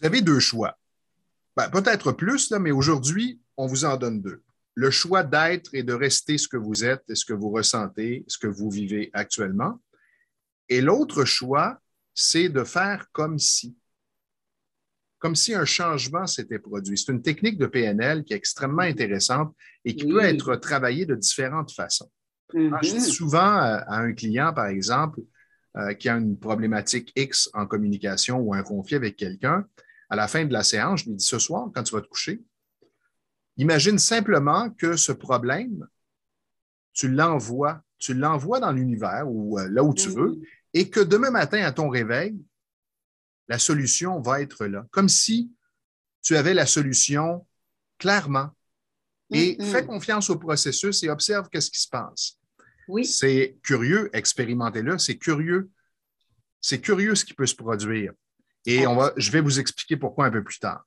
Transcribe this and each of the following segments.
Vous avez deux choix. Ben, peut-être plus, là, mais aujourd'hui, on vous en donne deux. Le choix d'être et de rester ce que vous êtes et ce que vous ressentez, ce que vous vivez actuellement. Et l'autre choix, c'est de faire comme si un changement s'était produit. C'est une technique de PNL qui est extrêmement intéressante et qui peut Oui. être travaillée de différentes façons. Alors, je dis Mhm. souvent à un client, par exemple, qui a une problématique X en communication ou un conflit avec quelqu'un, à la fin de la séance, je lui dis ce soir, quand tu vas te coucher, imagine simplement que ce problème, tu l'envoies dans l'univers ou là où tu veux, Mhm. et que demain matin, à ton réveil, la solution va être là, comme si tu avais la solution clairement. Et fais Mhm. confiance au processus et observe qu'est-ce qui se passe. Oui. C'est curieux, expérimentez-le, c'est curieux ce qui peut se produire. Et je vais vous expliquer pourquoi un peu plus tard.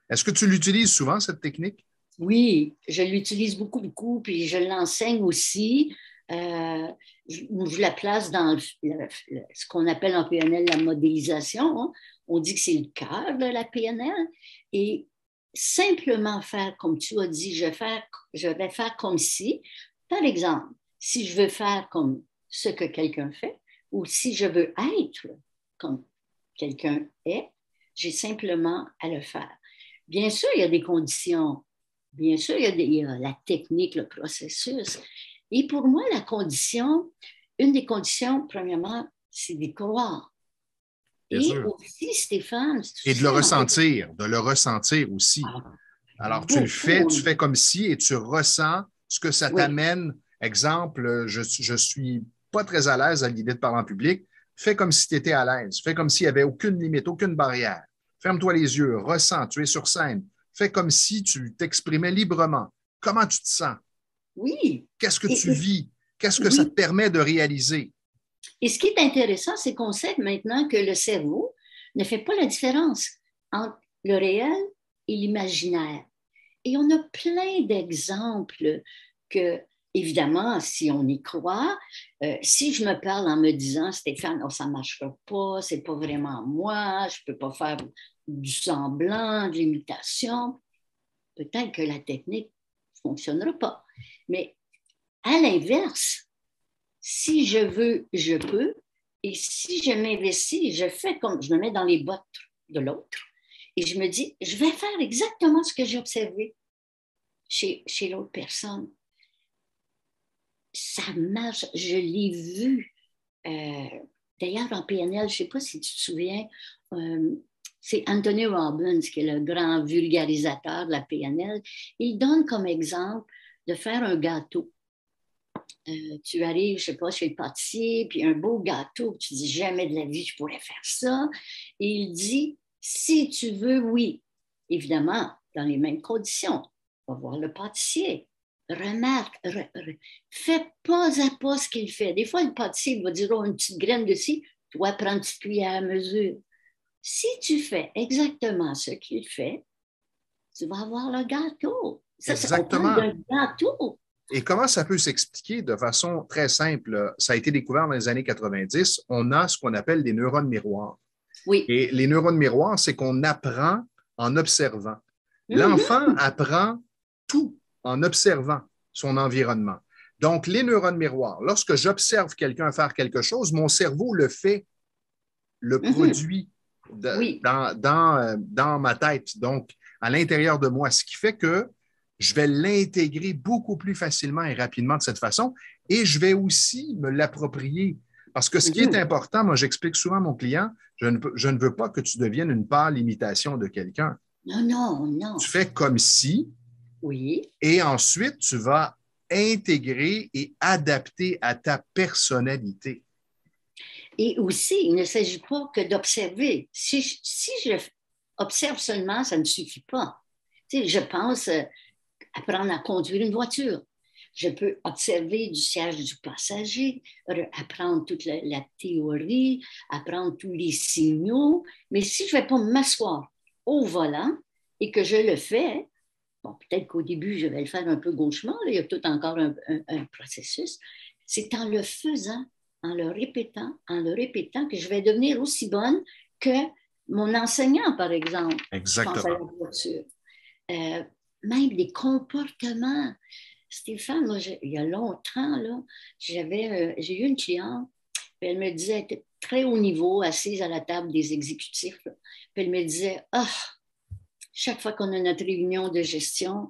Est-ce que tu l'utilises souvent, cette technique? Oui, je l'utilise beaucoup, beaucoup, puis je l'enseigne aussi. Euh, je la place dans ce qu'on appelle en PNL la modélisation, hein. On dit que c'est le cœur de la PNL. Et simplement faire comme tu as dit, je vais faire comme si, par exemple, si je veux faire comme ce que quelqu'un fait, ou si je veux être comme quelqu'un est, j'ai simplement à le faire. Bien sûr, il y a des conditions. Bien sûr, il y a la technique, le processus. Et pour moi, une des conditions, premièrement, c'est d'y croire. Bien Et sûr. aussi, Stéphane, tu Et sais, de le ressentir aussi. ah, Alors, beaucoup. tu fais comme si et tu ressens ce que ça Oui, t'amène. Exemple, je suis pas très à l'aise à l'idée de parler en public. Fais comme si tu étais à l'aise. Fais comme s'il n'y avait aucune limite, aucune barrière. Ferme-toi les yeux, ressens, tu es sur scène. Fais comme si tu t'exprimais librement. Comment tu te sens? oui. Qu'est-ce que tu Et, vis? Qu'est-ce que ça te oui. permet de réaliser? Et ce qui est intéressant, c'est qu'on sait maintenant que le cerveau ne fait pas la différence entre le réel et l'imaginaire. Et on a plein d'exemples que, évidemment, si on y croit, si je me parle en me disant, Stéphane, oh, ça ne marchera pas, c'est pas vraiment moi, je ne peux pas faire du semblant, de l'imitation, peut-être que la technique ne fonctionnera pas. Mais à l'inverse, si je veux, je peux. Et si je m'investis, je fais comme je me mets dans les bottes de l'autre et je me dis, je vais faire exactement ce que j'ai observé chez l'autre personne. Ça marche, je l'ai vu. Euh, D'ailleurs, en PNL, je ne sais pas si tu te souviens, euh, c'est Anthony Robbins qui est le grand vulgarisateur de la PNL. Il donne comme exemple de faire un gâteau. Tu arrives, je ne sais pas, chez le pâtissier, puis un beau gâteau, tu dis jamais de la vie je pourrais faire ça. Et il dit, si tu veux, oui. Évidemment, dans les mêmes conditions. On va voir le pâtissier. Remarque, fais pas à pas ce qu'il fait. Des fois, le pâtissier va dire, oh, une petite graine de ci, toi, prends une petite cuillère à mesure. Si tu fais exactement ce qu'il fait, tu vas avoir le gâteau. On parle Exactement. d'un gâteau. Et comment ça peut s'expliquer de façon très simple? Ça a été découvert dans les années 90. On a ce qu'on appelle des neurones miroirs. Oui. Et les neurones miroirs, c'est qu'on apprend en observant. L'enfant Mhm. apprend tout en observant son environnement. Donc, les neurones miroirs, lorsque j'observe quelqu'un faire quelque chose, mon cerveau le fait, le Mhm. produit Oui. dans ma tête, donc à l'intérieur de moi, ce qui fait que je vais l'intégrer beaucoup plus facilement et rapidement de cette façon et je vais aussi me l'approprier. Parce que ce qui est Mhm. important, moi j'explique souvent à mon client, je ne veux pas que tu deviennes une pâle imitation de quelqu'un. Non, non, non. Tu fais comme si Oui. et ensuite tu vas intégrer et adapter à ta personnalité. Et aussi, il ne s'agit pas que d'observer. Si je observe seulement, ça ne suffit pas. Tu sais, je pense apprendre à conduire une voiture. Je peux observer du siège du passager, apprendre toute la théorie, apprendre tous les signaux. Mais si je ne vais pas m'asseoir au volant et que je le fais, bon, peut-être qu'au début, je vais le faire un peu gauchement, là, il y a tout encore un processus. C'est en le faisant, en le répétant, que je vais devenir aussi bonne que mon enseignant, par exemple, je pense à la Exactement. voiture. Euh, Même des comportements. Stéphane, moi, il y a longtemps, là, j'ai eu une cliente, puis elle me disait, elle était très haut niveau, assise à la table des exécutifs, là, puis elle me disait, ah, chaque fois qu'on a notre réunion de gestion,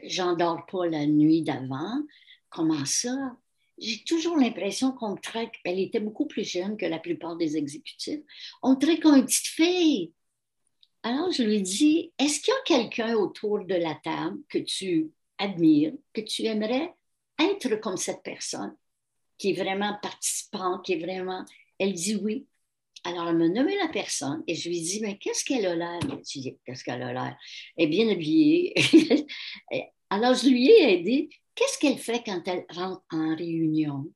j'endors pas la nuit d'avant. Comment ça? J'ai toujours l'impression qu'on me traite, elle était beaucoup plus jeune que la plupart des exécutifs, on me traite comme une petite fille. Alors, je lui dis, est-ce qu'il y a quelqu'un autour de la table que tu admires, que tu aimerais être comme cette personne, qui est vraiment participante, qui est vraiment... Elle dit oui. Alors, elle m'a nommé la personne et je lui dis, mais qu'est-ce qu'elle a l'air? Je dis, qu'est-ce qu'elle a l'air? Elle est bien habillée. Alors, je lui ai aidé. Qu'est-ce qu'elle fait quand elle rentre en réunion?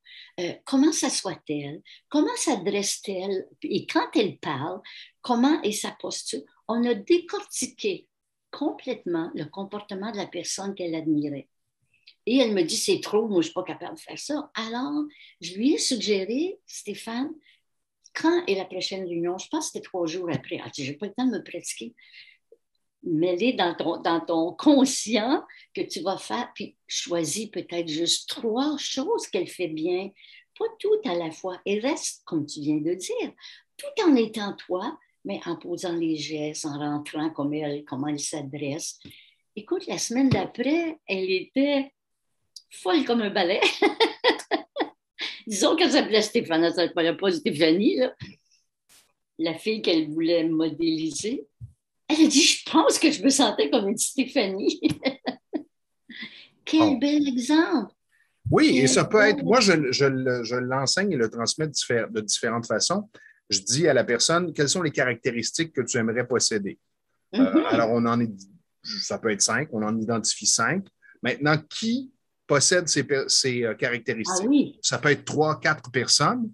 Comment s'assoit-elle? Comment s'adresse-t-elle? Et quand elle parle, comment est sa posture? On a décortiqué complètement le comportement de la personne qu'elle admirait. Et elle me dit, c'est trop, moi, je ne suis pas capable de faire ça. Alors, je lui ai suggéré, Stéphane, quand est la prochaine réunion? Je pense que c'était 3 jours après. Ah, je n'ai pas le temps de me pratiquer. Mets-les dans ton conscient que tu vas faire, puis choisis peut-être juste 3 choses qu'elle fait bien, pas tout à la fois, et reste, comme tu viens de dire, tout en étant toi, mais en posant les gestes, en rentrant comme elle, comment elle s'adresse. Écoute, la semaine d'après, elle était folle comme un balai. Disons qu'elle s'appelait Stéphane, elle ne s'appelait pas Stéphanie, là, la fille qu'elle voulait modéliser. Elle a dit, je pense que je me sentais comme une Stéphanie. Quel Oh. bel exemple! Oui, et Quel ça peut être, bel... moi, je l'enseigne et le transmets de différentes façons. Je dis à la personne, quelles sont les caractéristiques que tu aimerais posséder? Alors, Mhm. ça peut être 5, on en identifie 5. Maintenant, qui possède ces Ah caractéristiques? oui. Ça peut être 3, 4 personnes.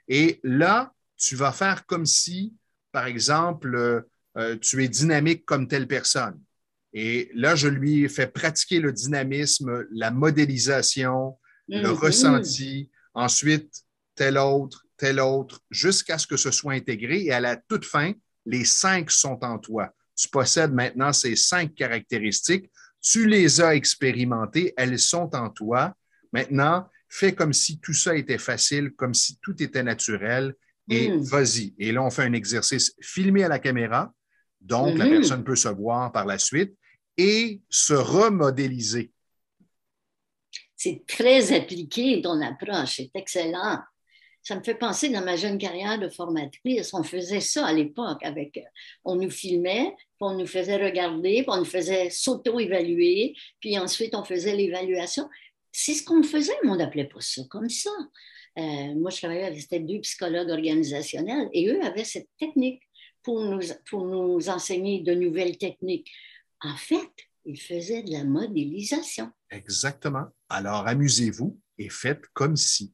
Et là, tu vas faire comme si, par exemple, tu es dynamique comme telle personne. Et là, je lui fais pratiquer le dynamisme, la modélisation, le Mhm. ressenti, ensuite tel autre, jusqu'à ce que ce soit intégré. Et à la toute fin, les 5 sont en toi. Tu possèdes maintenant ces 5 caractéristiques. Tu les as expérimentées, elles sont en toi. Maintenant, fais comme si tout ça était facile, comme si tout était naturel et Mhm. vas-y. Et là, on fait un exercice filmé à la caméra. Donc, la Mhm. personne peut se voir par la suite et se remodéliser. C'est très appliqué, ton approche. C'est excellent. Ça me fait penser dans ma jeune carrière de formatrice, on faisait ça à l'époque avec, on nous filmait, puis on nous faisait regarder, puis on nous faisait s'auto-évaluer, puis ensuite on faisait l'évaluation. C'est ce qu'on faisait, mais on n'appelait pas ça comme ça. Moi, je travaillais avec c'était 2 psychologues organisationnels et eux avaient cette technique pour nous enseigner de nouvelles techniques. En fait, ils faisaient de la modélisation. Exactement. Alors, amusez-vous et faites comme si.